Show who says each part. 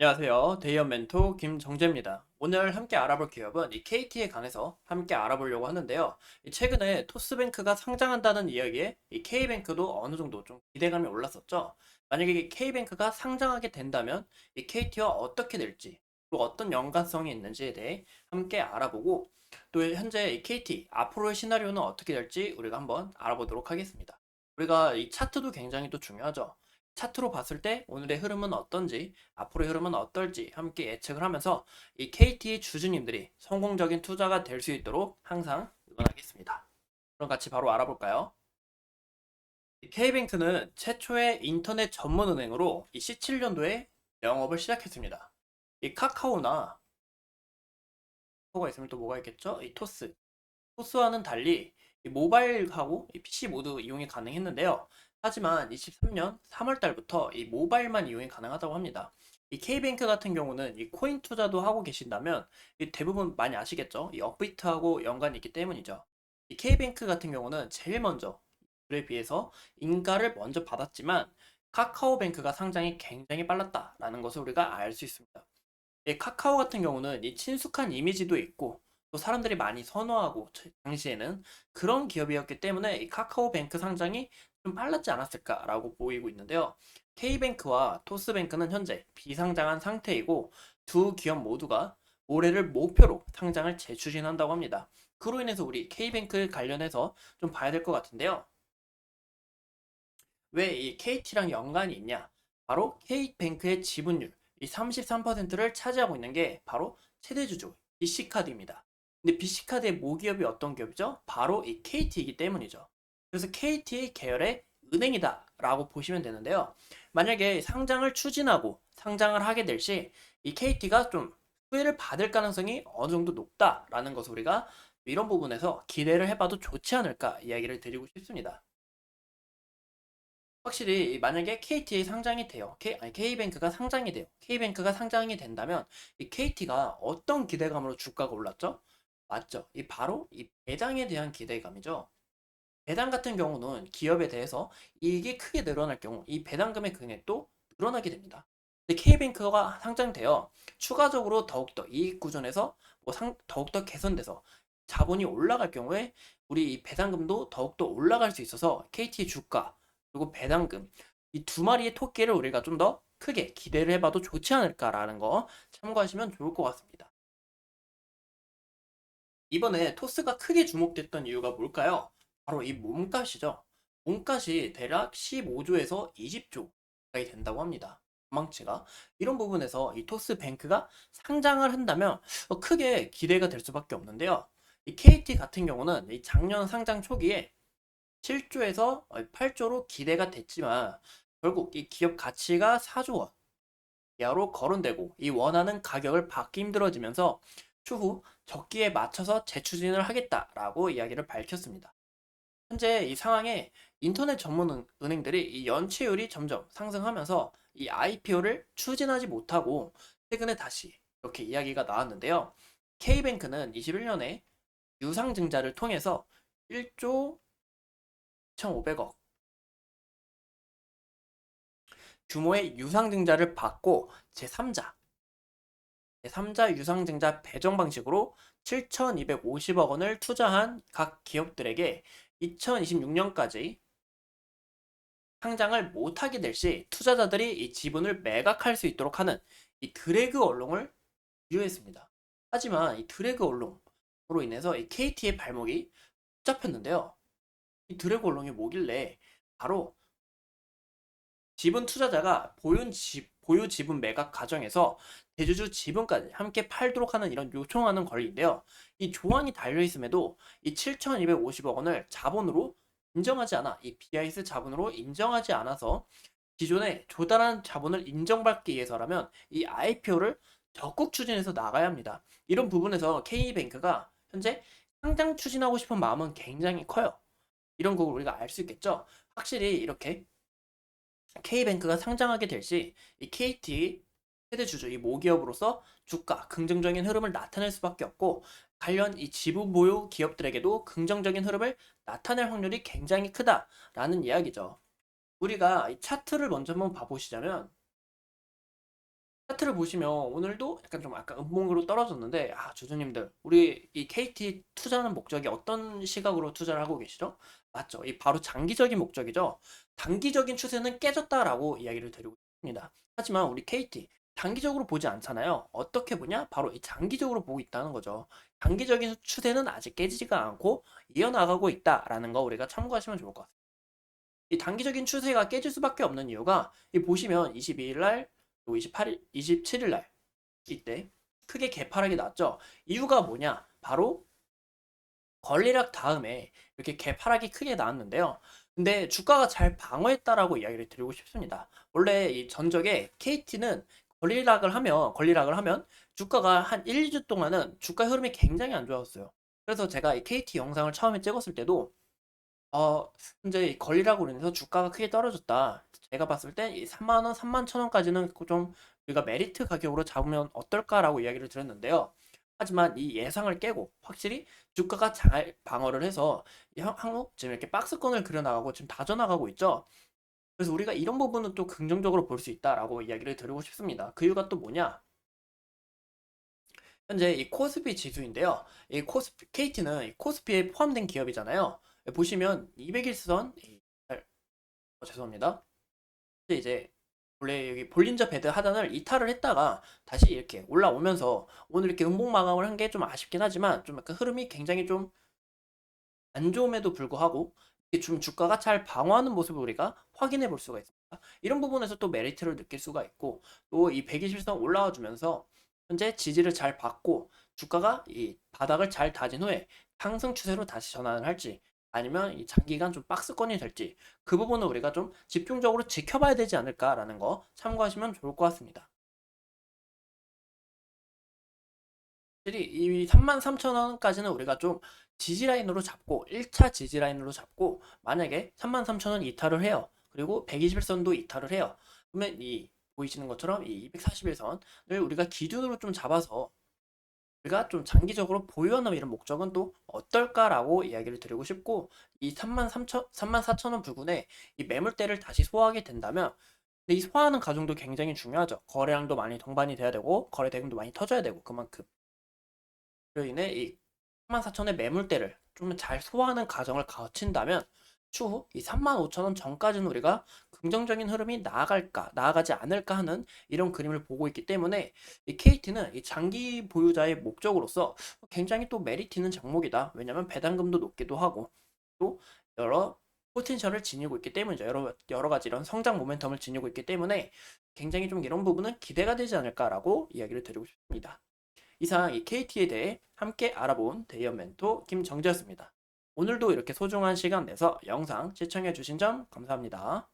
Speaker 1: 안녕하세요. 대이언 멘토 김정재입니다. 오늘 함께 알아볼 기업은 이 KT에 관해서 함께 알아보려고 하는데요. 최근에 토스뱅크가 상장한다는 이야기에 이 K뱅크도 어느 정도 좀 기대감이 올랐었죠. 만약에 이 K뱅크가 상장하게 된다면 이 KT와 어떻게 될지, 또 어떤 연관성이 있는지에 대해 함께 알아보고, 또 현재 이 KT 앞으로의 시나리오는 어떻게 될지 우리가 한번 알아보도록 하겠습니다. 우리가 이 차트도 굉장히 또 중요하죠. 차트로 봤을 때 오늘의 흐름은 어떤지, 앞으로의 흐름은 어떨지 함께 예측을 하면서 이 KT 주주님들이 성공적인 투자가 될 수 있도록 항상 응원하겠습니다. 그럼 같이 바로 알아볼까요? K뱅크는 최초의 인터넷 전문 은행으로 이 17년도에 영업을 시작했습니다. 이 카카오나 카카오가 있으면 또 뭐가 있겠죠? 이 토스. 토스와는 달리 이 모바일하고 이 PC 모두 이용이 가능했는데요. 하지만 23년 3월 달부터 이 모바일만 이용이 가능하다고 합니다. 이 K뱅크 같은 경우는 이 코인 투자도 하고 계신다면 이 대부분 많이 아시겠죠? 이 업비트하고 연관이 있기 때문이죠. 이 K뱅크 같은 경우는 제일 먼저 그에 비해서 인가를 먼저 받았지만 카카오뱅크가 상장이 굉장히 빨랐다라는 것을 우리가 알 수 있습니다. 이 카카오 같은 경우는 이 친숙한 이미지도 있고 또 사람들이 많이 선호하고 당시에는 그런 기업이었기 때문에 이 카카오뱅크 상장이 좀 빨랐지 않았을까라고 보이고 있는데요. K뱅크와 토스뱅크는 현재 비상장한 상태이고 두 기업 모두가 올해를 목표로 상장을 재추진한다고 합니다. 그로 인해서 우리 K뱅크 관련해서 좀 봐야 될 것 같은데요. 왜 이 KT랑 연관이 있냐? 바로 K뱅크의 지분율 이 33%를 차지하고 있는 게 바로 최대주주 BC카드입니다. 근데 BC카드의 모기업이 어떤 기업이죠? 바로 이 KT이기 때문이죠. 그래서 KT 계열의 은행이다 라고 보시면 되는데요. 만약에 상장을 추진하고 상장을 하게 될 시 이 KT가 좀 수혜를 받을 가능성이 어느 정도 높다라는 것을 우리가 이런 부분에서 기대를 해봐도 좋지 않을까 이야기를 드리고 싶습니다. 확실히 만약에 KT에 상장이 돼요. K뱅크가 상장이 돼요. K뱅크가 상장이 된다면 이 KT가 어떤 기대감으로 주가가 올랐죠? 맞죠. 이 바로 이 배당에 대한 기대감이죠. 배당 같은 경우는 기업에 대해서 이익이 크게 늘어날 경우 이 배당금의 금액도 늘어나게 됩니다. 근데 K뱅크가 상장되어 추가적으로 더욱더 이익 구조에서 더욱더 개선돼서 자본이 올라갈 경우에 우리 이 배당금도 더욱더 올라갈 수 있어서 KT 주가 그리고 배당금 이 두 마리의 토끼를 우리가 좀 더 크게 기대를 해봐도 좋지 않을까라는 거 참고하시면 좋을 것 같습니다. 이번에 토스가 크게 주목됐던 이유가 뭘까요? 바로 이 몸값이죠. 몸값이 대략 15조에서 20조 가까이 된다고 합니다. 망치가 이런 부분에서 이 토스뱅크가 상장을 한다면 크게 기대가 될 수밖에 없는데요. 이 KT 같은 경우는 이 작년 상장 초기에 7조에서 8조로 기대가 됐지만 결국 이 기업 가치가 4조 원 이하로 거론되고 이 원하는 가격을 받기 힘들어지면서 추후 적기에 맞춰서 재추진을 하겠다라고 이야기를 밝혔습니다. 현재 이 상황에 인터넷 전문 은행들이 이 연체율이 점점 상승하면서 이 IPO를 추진하지 못하고 최근에 다시 이렇게 이야기가 나왔는데요. K뱅크는 21년에 유상증자를 통해서 1조 1,500억 규모의 유상증자를 받고 제3자 유상증자 배정 방식으로 7,250억 원을 투자한 각 기업들에게 2026년까지 상장을 못하게 될 시 투자자들이 이 지분을 매각할 수 있도록 하는 이 드래그 얼롱을 유효했습니다. 하지만 이 드래그 얼롱으로 인해서 이 KT의 발목이 잡혔는데요. 이 드래그 얼롱이 뭐길래 바로 지분 투자자가 보유 지분 매각 과정에서 대주주 지분까지 함께 팔도록 하는 이런 요청하는 권리인데요. 이 조항이 달려 있음에도 이 7,250억 원을 자본으로 인정하지 않아 이 BIS 자본으로 인정하지 않아서 기존에 조달한 자본을 인정받기 위해서라면 이 IPO를 적극 추진해서 나가야 합니다. 이런 부분에서 K뱅크가 현재 상장 추진하고 싶은 마음은 굉장히 커요. 이런 거 우리가 알 수 있겠죠? 확실히 이렇게 K뱅크가 상장하게 될 시 이 KT 최대 주주 이 모기업으로서 주가 긍정적인 흐름을 나타낼 수밖에 없고 관련 이 지분 보유 기업들에게도 긍정적인 흐름을 나타낼 확률이 굉장히 크다라는 이야기죠. 우리가 이 차트를 먼저 한번 봐보시자면 차트를 보시면 오늘도 약간 음봉으로 떨어졌는데, 주주님들, 우리 이 KT 투자하는 목적이 어떤 시각으로 투자를 하고 계시죠? 맞죠? 이 바로 장기적인 목적이죠. 단기적인 추세는 깨졌다라고 이야기를 드리고 싶습니다. 하지만 우리 KT 단기적으로 보지 않잖아요. 어떻게 보냐? 바로 이 장기적으로 보고 있다는 거죠. 단기적인 추세는 아직 깨지지가 않고 이어나가고 있다라는 거 우리가 참고하시면 좋을 것 같습니다. 이 단기적인 추세가 깨질 수밖에 없는 이유가 이 보시면 22일 날, 또 28일, 27일 날 이때 크게 개파락이 났죠. 이유가 뭐냐? 바로 권리락 다음에 이렇게 개파락이 크게 나왔는데요. 근데 주가가 잘 방어했다라고 이야기를 드리고 싶습니다. 원래 이 전적에 KT는 권리락을 하면 주가가 한 1, 2주 동안은 주가 흐름이 굉장히 안 좋았어요. 그래서 제가 이 KT 영상을 처음에 찍었을 때도 어, 현재 이 권리락으로 인해서 주가가 크게 떨어졌다. 제가 봤을 때 이 3만 원, 3만 1천 원까지는 좀 우리가 메리트 가격으로 잡으면 어떨까라고 이야기를 드렸는데요. 하지만 이 예상을 깨고 확실히 주가가 잘 방어를 해서 이 한국 지금 이렇게 박스권을 그려나가고 지금 다져나가고 있죠. 그래서 우리가 이런 부분은 또 긍정적으로 볼 수 있다라고 이야기를 드리고 싶습니다. 그 이유가 또 뭐냐? 현재 이 코스피 지수인데요. 이 코스피 KT는 이 코스피에 포함된 기업이잖아요. 보시면 200일선 죄송합니다. 근데 이제 원래 여기 볼린저 배드 하단을 이탈을 했다가 다시 이렇게 올라오면서 오늘 이렇게 음봉 마감을 한 게 좀 아쉽긴 하지만 좀 약간 흐름이 굉장히 좀 안 좋음에도 불구하고 이게 좀 주가가 잘 방어하는 모습을 우리가 확인해 볼 수가 있습니다. 이런 부분에서 또 메리트를 느낄 수가 있고 또 이 120선 올라와 주면서 현재 지지를 잘 받고 주가가 이 바닥을 잘 다진 후에 상승 추세로 다시 전환을 할지 아니면 이 장기간 좀 박스권이 될지 그 부분을 우리가 좀 집중적으로 지켜봐야 되지 않을까라는 거 참고하시면 좋을 것 같습니다. 확실히 이 33,000원까지는 우리가 좀 지지 라인으로 잡고 1차 지지 라인으로 잡고 만약에 33,000원 이탈을 해요. 그리고 121선도 이탈을 해요. 그러면 이 보이시는 것처럼 이 241선을 우리가 기준으로 좀 잡아서 우리가 좀 장기적으로 보유하는 이런 목적은 또 어떨까라고 이야기를 드리고 싶고 이 34,000원 부근에 이 매물대를 다시 소화하게 된다면 근데 이 소화하는 과정도 굉장히 중요하죠. 거래량도 많이 동반이 돼야 되고 거래 대금도 많이 터져야 되고 그만큼 로 인해 이 34,000원의 매물대를 좀 잘 소화하는 과정을 거친다면 추후 이 35,000원 전까지는 우리가 긍정적인 흐름이 나아갈까 나아가지 않을까 하는 이런 그림을 보고 있기 때문에 이 KT는 이 장기 보유자의 목적으로서 굉장히 또 메리트 있는 종목이다. 왜냐하면 배당금도 높기도 하고 또 여러 포텐셜을 지니고 있기 때문이죠. 여러 가지 이런 성장 모멘텀을 지니고 있기 때문에 굉장히 좀 이런 부분은 기대가 되지 않을까라고 이야기를 드리고 싶습니다. 이상 이 KT에 대해 함께 알아본 대의원 멘토 김정재였습니다. 오늘도 이렇게 소중한 시간 내서 영상 시청해 주신 점 감사합니다.